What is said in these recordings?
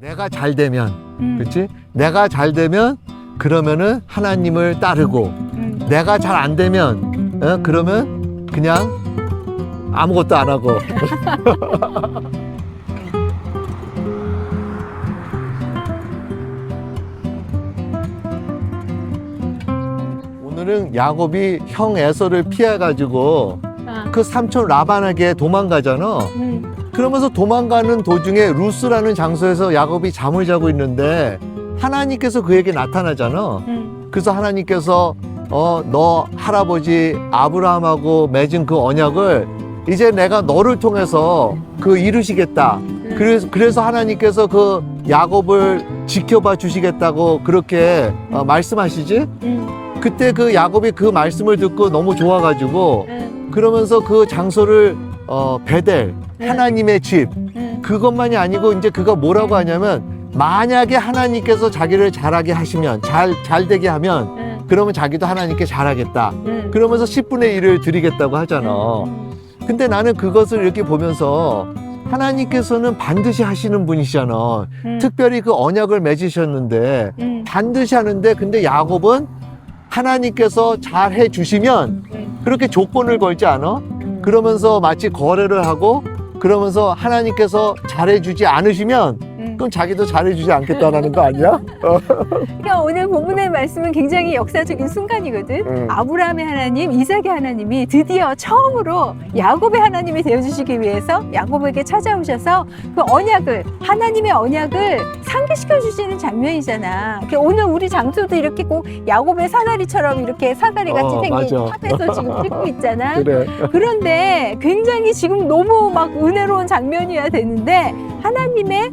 내가 잘 되면, 그렇지? 내가 잘 되면 그러면은 하나님을 따르고, 내가 잘 안 되면, 그러면 그냥 아무것도 안 하고. 오늘은 야곱이 형 에서를 피해가지고 그 삼촌 라반에게 도망가잖아. 그러면서 도망가는 도중에 루스라는 장소에서 야곱이 잠을 자고 있는데 하나님께서 그에게 나타나잖아. 그래서 하나님께서 너 할아버지 아브라함하고 맺은 그 언약을 이제 내가 너를 통해서 그 이루시겠다. 그래서 하나님께서 그 야곱을 지켜봐 주시겠다고 그렇게 말씀하시지. 그때 그 야곱이 그 말씀을 듣고 너무 좋아가지고 그러면서 그 장소를 베델, 하나님의 집, 그것만이 아니고 이제 그가 뭐라고 하냐면 만약에 하나님께서 자기를 잘하게 하시면, 잘 되게 하면 그러면 자기도 하나님께 잘하겠다. 그러면서 10분의 1을 드리겠다고 하잖아. 근데 나는 그것을 이렇게 보면서 하나님께서는 반드시 하시는 분이시잖아. 특별히 그 언약을 맺으셨는데 반드시 하는데, 근데 야곱은 하나님께서 잘 해주시면 그렇게 조건을 걸지 않아? 그러면서 마치 거래를 하고 그러면서 하나님께서 잘해주지 않으시면 그럼 자기도 잘해주지 않겠다라는 거 아니야? 그러니까 오늘 본문의 말씀은 굉장히 역사적인 순간이거든. 아브라함의 하나님, 이삭의 하나님이 드디어 처음으로 야곱의 하나님이 되어주시기 위해서 야곱에게 찾아오셔서 그 언약을, 하나님의 언약을 상기시켜 주시는 장면이잖아. 오늘 우리 장소도 이렇게 꼭 야곱의 사다리처럼 이렇게 사다리같이 생긴 탑에서 지금 찍고 있잖아. 그래. 그런데 굉장히 지금 너무 막 은혜로운 장면이어야 되는데 하나님의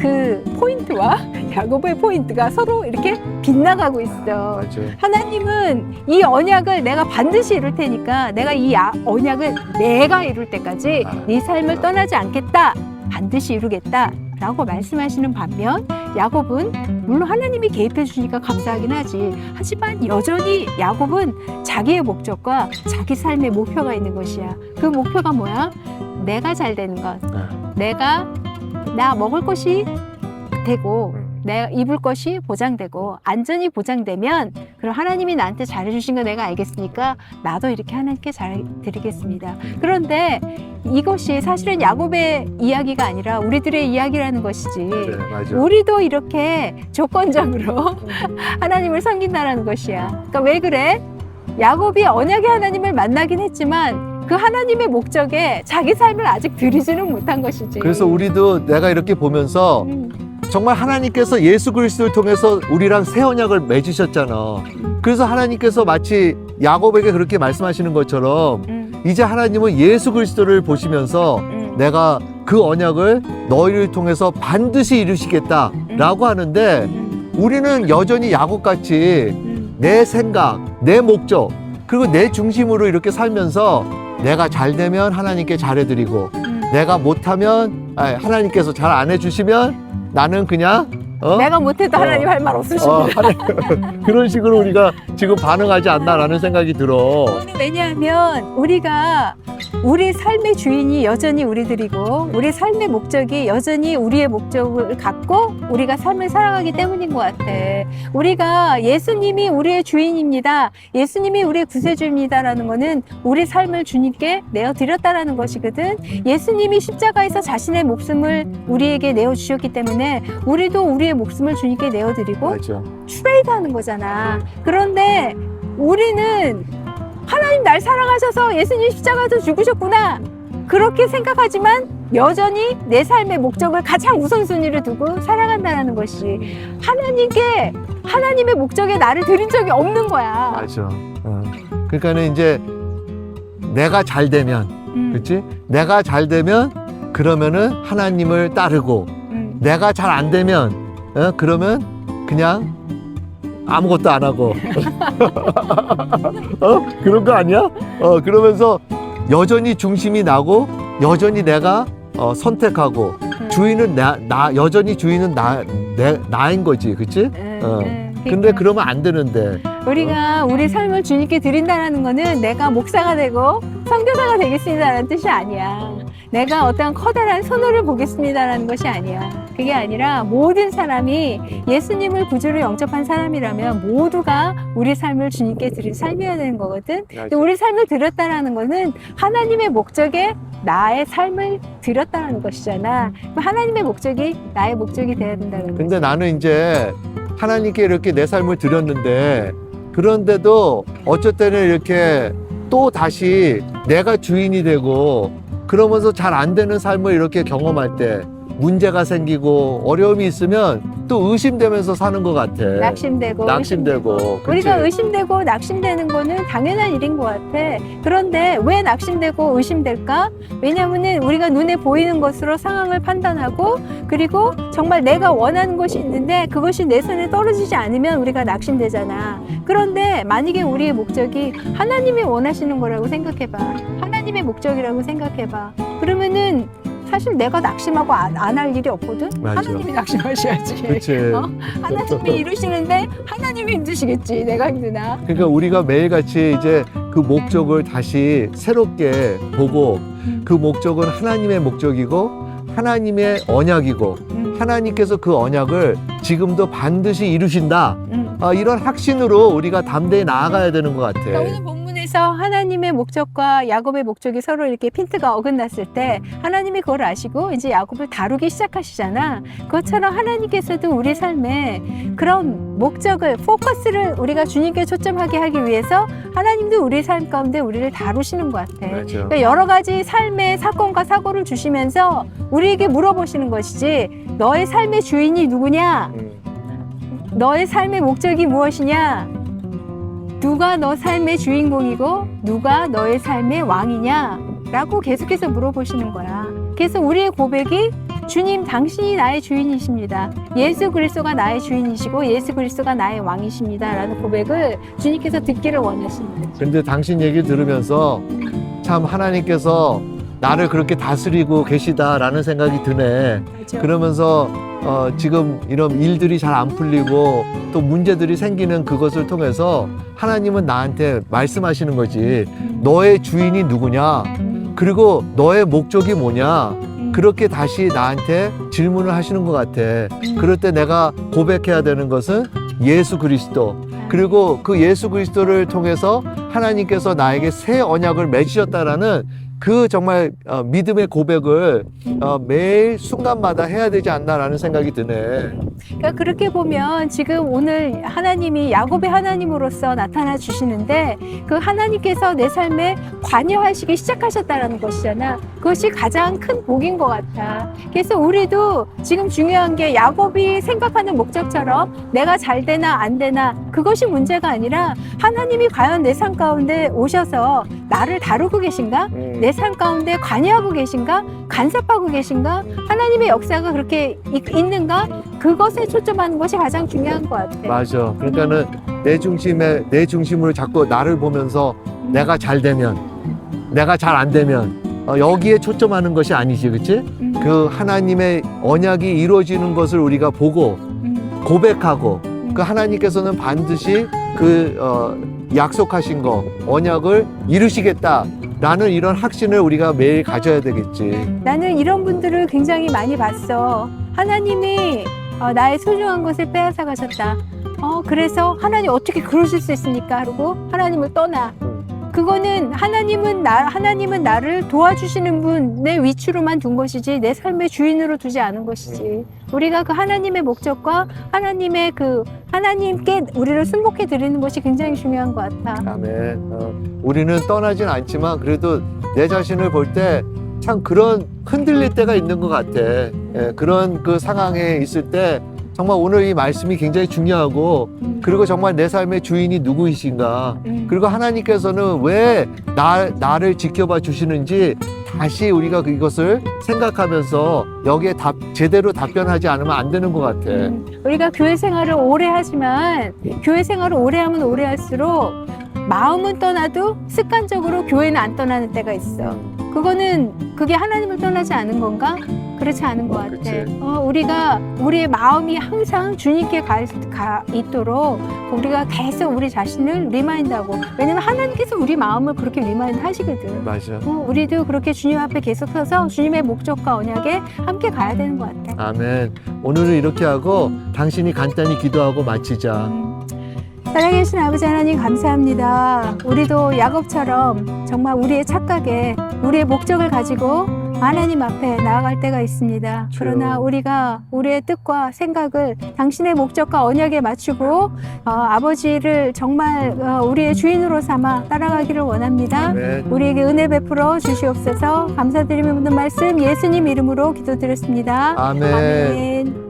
그 포인트와 야곱의 포인트가 서로 이렇게 빗나가고 있어. 맞아. 하나님은 이 언약을 내가 반드시 이룰 테니까 내가 이 언약을 내가 이룰 때까지 네 삶을 떠나지 않겠다. 반드시 이루겠다. 라고 말씀하시는 반면 야곱은 물론 하나님이 개입해 주니까 감사하긴 하지. 하지만 여전히 야곱은 자기의 목적과 자기 삶의 목표가 있는 것이야. 그 목표가 뭐야? 내가 잘 되는 것. 나 먹을 것이 되고 내가 입을 것이 보장되고 안전이 보장되면 그럼 하나님이 나한테 잘해주신 거 내가 알겠으니까 나도 이렇게 하나님께 잘드리겠습니다. 그런데 이것이 사실은 야곱의 이야기가 아니라 우리들의 이야기라는 것이지. 네, 맞아. 우리도 이렇게 조건적으로 하나님을 섬긴다는 것이야. 그러니까 왜 그래? 야곱이 언약의 하나님을 만나긴 했지만 그 하나님의 목적에 자기 삶을 아직 드리지는 못한 것이지. 그래서 우리도 내가 이렇게 보면서 정말 하나님께서 예수 그리스도를 통해서 우리랑 새 언약을 맺으셨잖아. 그래서 하나님께서 마치 야곱에게 그렇게 말씀하시는 것처럼 이제 하나님은 예수 그리스도를 보시면서 내가 그 언약을 너희를 통해서 반드시 이루시겠다라고 하는데 우리는 여전히 야곱같이 내 생각, 내 목적, 그리고 내 중심으로 이렇게 살면서 내가 잘 되면 하나님께 잘해드리고 내가 못하면 하나님께서 잘 안 해주시면 나는 그냥 내가 못해도 하나님 할 말 없으시고 그런 식으로 우리가 지금 반응하지 않나라는 생각이 들어. 왜냐하면 우리가 우리 삶의 주인이 여전히 우리들이고 우리 삶의 목적이 여전히 우리의 목적을 갖고 우리가 삶을 살아가기 때문인 것 같아. 우리가 예수님이 우리의 주인입니다. 예수님이 우리의 구세주입니다라는 거는 우리 삶을 주님께 내어드렸다라는 것이거든. 예수님이 십자가에서 자신의 목숨을 우리에게 내어주셨기 때문에 우리도 우리의 목숨을 주님께 내어드리고 맞아. 트레이드하는 거잖아. 그런데 우리는 하나님 날 사랑하셔서 예수님 십자가에서 죽으셨구나 그렇게 생각하지만 여전히 내 삶의 목적을 가장 우선순위를 두고 살아간다는 것이 하나님의 목적에 나를 드린 적이 없는 거야. 맞아. 그러니까는 이제 내가 잘 되면, 그렇지? 내가 잘 되면 그러면은 하나님을 따르고 내가 잘 안 되면 그러면 그냥 아무것도 안 하고 그런 거 아니야? 그러면서 여전히 중심이 나고 여전히 내가 선택하고 주인은 여전히 주인은 나인 거지, 그치? 근데 그러면 안 되는데 우리가 우리 삶을 주님께 드린다는 거는 내가 목사가 되고 선교사가 되겠습니다라는 뜻이 아니야. 내가 어떤 커다란 선호를 보겠습니다라는 것이 아니야. 그게 아니라 모든 사람이 예수님을 구주로 영접한 사람이라면 모두가 우리 삶을 주님께 드린 삶이어야 되는 거거든. 근데 우리 삶을 드렸다라는 거는 하나님의 목적에 나의 삶을 드렸다는 것이잖아. 그럼 하나님의 목적이 나의 목적이 돼야 된다는 거지. 근데 나는 이제 하나님께 이렇게 내 삶을 드렸는데, 그런데도 어쩔 때는 이렇게 또 다시 내가 주인이 되고 그러면서 잘 안 되는 삶을 이렇게 경험할 때 문제가 생기고 어려움이 있으면 또 의심되면서 사는 것 같아. 낙심되고 그치? 우리가 의심되고 낙심되는 거는 당연한 일인 것 같아. 그런데 왜 낙심되고 의심될까? 왜냐하면 우리가 눈에 보이는 것으로 상황을 판단하고, 그리고 정말 내가 원하는 것이 있는데 그것이 내 손에 떨어지지 않으면 우리가 낙심되잖아. 그런데 만약에 우리의 목적이 하나님이 원하시는 거라고 생각해봐. 하나님의 목적이라고 생각해봐. 그러면은 사실 내가 낙심하고 안 할 일이 없거든. 맞아. 하나님이 낙심하셔야지. 그치. 하나님이 이루시는데 하나님이 힘드시겠지. 내가 힘드나? 그러니까 우리가 매일같이 이제 그 목적을 다시 새롭게 보고, 그 목적은 하나님의 목적이고 하나님의 언약이고 하나님께서 그 언약을 지금도 반드시 이루신다. 이런 확신으로 우리가 담대히 나아가야 되는 것 같아. 그러니까 오늘 본문에서 하나님의 목적과 야곱의 목적이 서로 이렇게 핀트가 어긋났을 때 하나님이 그걸 아시고 이제 야곱을 다루기 시작하시잖아. 그것처럼 하나님께서도 우리 삶에 그런 목적을, 포커스를 우리가 주님께 초점하게 하기 위해서 하나님도 우리 삶 가운데 우리를 다루시는 것 같아. 맞아. 그러니까 여러 가지 삶의 사건과 사고를 주시면서 우리에게 물어보시는 것이지, 너의 삶의 주인이 누구냐? 너의 삶의 목적이 무엇이냐? 누가 너 삶의 주인공이고 누가 너의 삶의 왕이냐? 라고 계속해서 물어보시는 거야. 그래서 우리의 고백이 주님, 당신이 나의 주인이십니다. 예수 그리스도가 나의 주인이시고 예수 그리스도가 나의 왕이십니다. 라는 고백을 주님께서 듣기를 원하시는 거죠. 근데 당신 얘기 들으면서 참 하나님께서 나를 그렇게 다스리고 계시다라는 생각이 드네. 그렇죠? 그러면서 지금 이런 일들이 잘 안 풀리고 또 문제들이 생기는 그것을 통해서 하나님은 나한테 말씀하시는 거지. 너의 주인이 누구냐? 그리고 너의 목적이 뭐냐? 그렇게 다시 나한테 질문을 하시는 것 같아. 그럴 때 내가 고백해야 되는 것은 예수 그리스도. 그리고 그 예수 그리스도를 통해서 하나님께서 나에게 새 언약을 맺으셨다라는 그 정말 믿음의 고백을 매일 순간마다 해야 되지 않나라는 생각이 드네. 그러니까 그렇게 보면 지금 오늘 하나님이 야곱의 하나님으로서 나타나 주시는데, 그 하나님께서 내 삶에 관여하시기 시작하셨다는 것이잖아. 그것이 가장 큰 복인 것 같아. 그래서 우리도 지금 중요한 게 야곱이 생각하는 목적처럼 내가 잘 되나 안 되나 그것이 문제가 아니라, 하나님이 과연 내 삶 가운데 오셔서 나를 다루고 계신가? 내 삶 가운데 관여하고 계신가? 간섭하고 계신가? 하나님의 역사가 그렇게 있는가? 그것에 초점하는 것이 가장 중요한 것 같아. 맞아. 그러니까는 내 중심으로 자꾸 나를 보면서 내가 잘 되면, 내가 잘 안 되면 여기에 초점하는 것이 아니지, 그치? 그 하나님의 언약이 이루어지는 것을 우리가 보고 고백하고, 그 하나님께서는 반드시 그 약속하신 거, 언약을 이루시겠다라는 이런 확신을 우리가 매일 가져야 되겠지. 나는 이런 분들을 굉장히 많이 봤어. 하나님이 나의 소중한 것을 빼앗아 가셨다. 그래서 하나님 어떻게 그러실 수 있습니까? 그러고 하나님을 떠나. 그거는 하나님은 나를 도와주시는 분의 위치로만 둔 것이지 내 삶의 주인으로 두지 않은 것이지. 우리가 그 하나님의 목적과 하나님께 우리를 순복해 드리는 것이 굉장히 중요한 것 같아. 아멘. 우리는 떠나진 않지만 그래도 내 자신을 볼 때 참 그런 흔들릴 때가 있는 것 같아. 그런 그 상황에 있을 때 정말 오늘 이 말씀이 굉장히 중요하고, 그리고 정말 내 삶의 주인이 누구이신가, 그리고 하나님께서는 왜 나를 지켜봐 주시는지 다시 우리가 이것을 생각하면서 여기에 제대로 답변하지 않으면 안 되는 것 같아. 우리가 교회 생활을 오래 하지만 교회 생활을 오래 하면 오래 할수록 마음은 떠나도 습관적으로 교회는 안 떠나는 때가 있어. 그게 하나님을 떠나지 않은 건가? 그렇지 않은 것 같아. 그치. 우리가 우리의 마음이 항상 주님께 가 있도록 우리가 계속 우리 자신을 리마인드하고, 왜냐면 하나님께서 우리 마음을 그렇게 리마인드 하시거든. 맞아. 우리도 그렇게 주님 앞에 계속 서서 주님의 목적과 언약에 함께 가야 되는 것 같아. 아멘. 오늘은 이렇게 하고 당신이 간단히 기도하고 마치자. 사랑하신 아버지 하나님 감사합니다. 우리도 야곱처럼 정말 우리의 착각에 우리의 목적을 가지고 하나님 앞에 나아갈 때가 있습니다. 그러나 우리가 우리의 뜻과 생각을 당신의 목적과 언약에 맞추고 아버지를 정말 우리의 주인으로 삼아 따라가기를 원합니다. 아멘. 우리에게 은혜 베풀어 주시옵소서. 감사드리며 묻는 말씀 예수님 이름으로 기도드렸습니다. 아멘. 아멘.